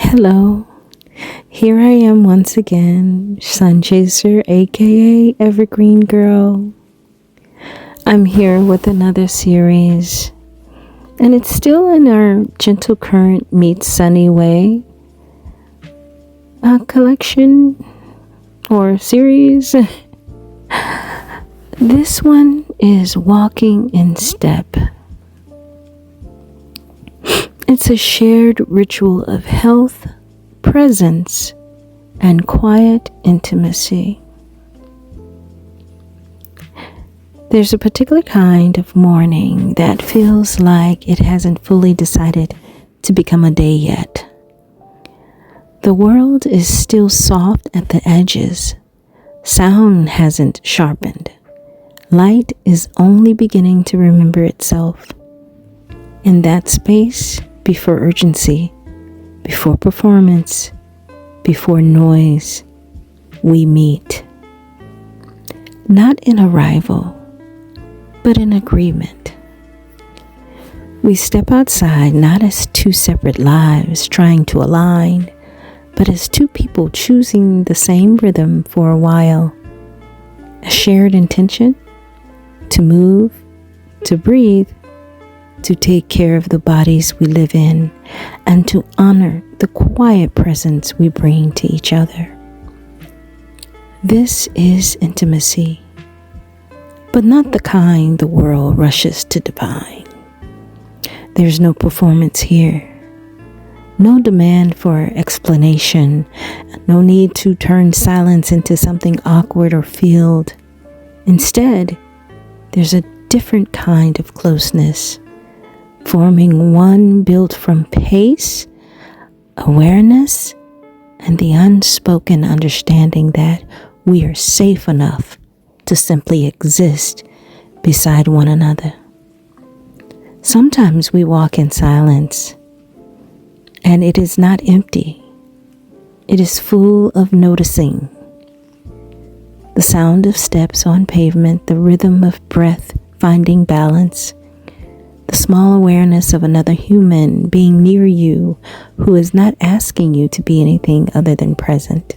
Hello, here I am once again, Sun Chaser, aka Evergreen Girl. I'm here with another series, and it's still in our Gentle Current Meets Sunny Way collection or series. This one is Walking in Step. It's a shared ritual of health, presence, and quiet intimacy. There's a particular kind of morning that feels like it hasn't fully decided to become a day yet. The world is still soft at the edges. Sound hasn't sharpened. Light is only beginning to remember itself. In that space, before urgency, before performance, before noise, we meet. Not in arrival, but in agreement. We step outside not as two separate lives trying to align, but as two people choosing the same rhythm for a while. A shared intention to move, to breathe, to take care of the bodies we live in, and to honor the quiet presence we bring to each other. This is intimacy, but not the kind the world rushes to define. There's no performance here, no demand for explanation, no need to turn silence into something awkward or filled. Instead, there's a different kind of closeness, forming one built from pace, awareness, and the unspoken understanding that we are safe enough to simply exist beside one another. Sometimes we walk in silence, and it is not empty. It is full of noticing. The sound of steps on pavement, the rhythm of breath finding balance, the small awareness of another human being near you who is not asking you to be anything other than present.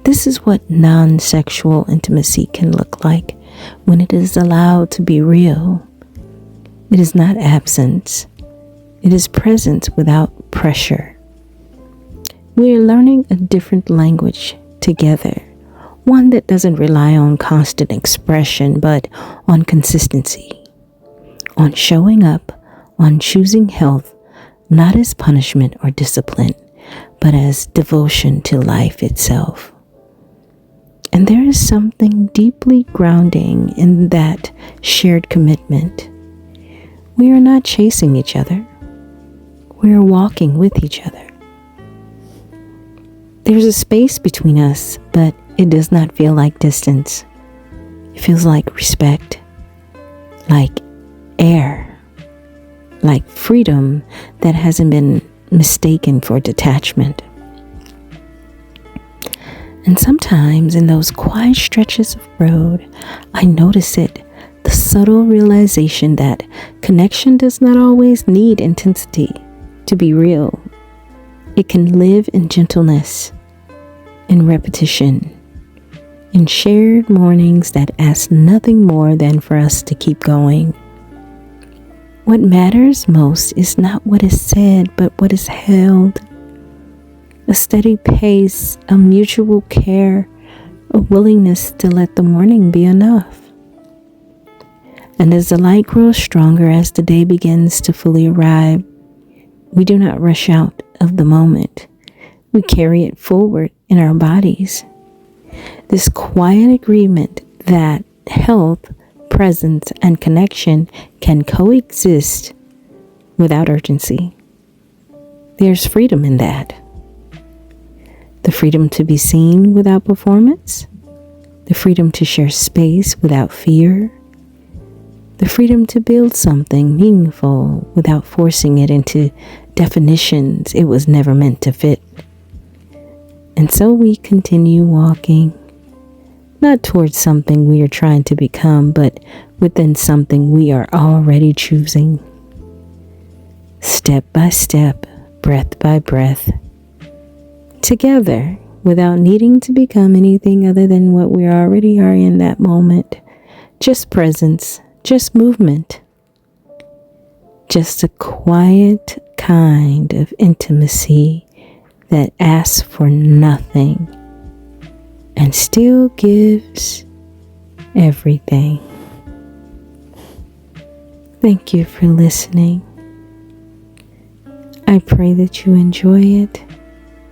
This is what non-sexual intimacy can look like when it is allowed to be real. It is not absence. It is presence without pressure. We are learning a different language together, one that doesn't rely on constant expression but on consistency. On showing up, on choosing health, not as punishment or discipline, but as devotion to life itself. And there is something deeply grounding in that shared commitment. We are not chasing each other. We are walking with each other. There's a space between us, but it does not feel like distance. It feels like respect, like air, like freedom that hasn't been mistaken for detachment. And sometimes in those quiet stretches of road, I notice it, the subtle realization that connection does not always need intensity to be real. It can live in gentleness, in repetition, in shared mornings that ask nothing more than for us to keep going. What matters most is not what is said, but what is held. A steady pace, a mutual care, a willingness to let the morning be enough. And as the light grows stronger, as the day begins to fully arrive, we do not rush out of the moment. We carry it forward in our bodies. This quiet agreement that health, presence, and connection can coexist without urgency. There's freedom in that. The freedom to be seen without performance. The freedom to share space without fear. The freedom to build something meaningful without forcing it into definitions it was never meant to fit. And so we continue walking, not towards something we are trying to become, but within something we are already choosing. Step by step, breath by breath, together, without needing to become anything other than what we already are in that moment. Just presence, just movement, just a quiet kind of intimacy that asks for nothing and still gives everything. Thank you for listening. I pray that you enjoy it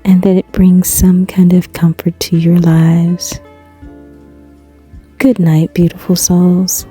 and that it brings some kind of comfort to your lives. Good night, beautiful souls.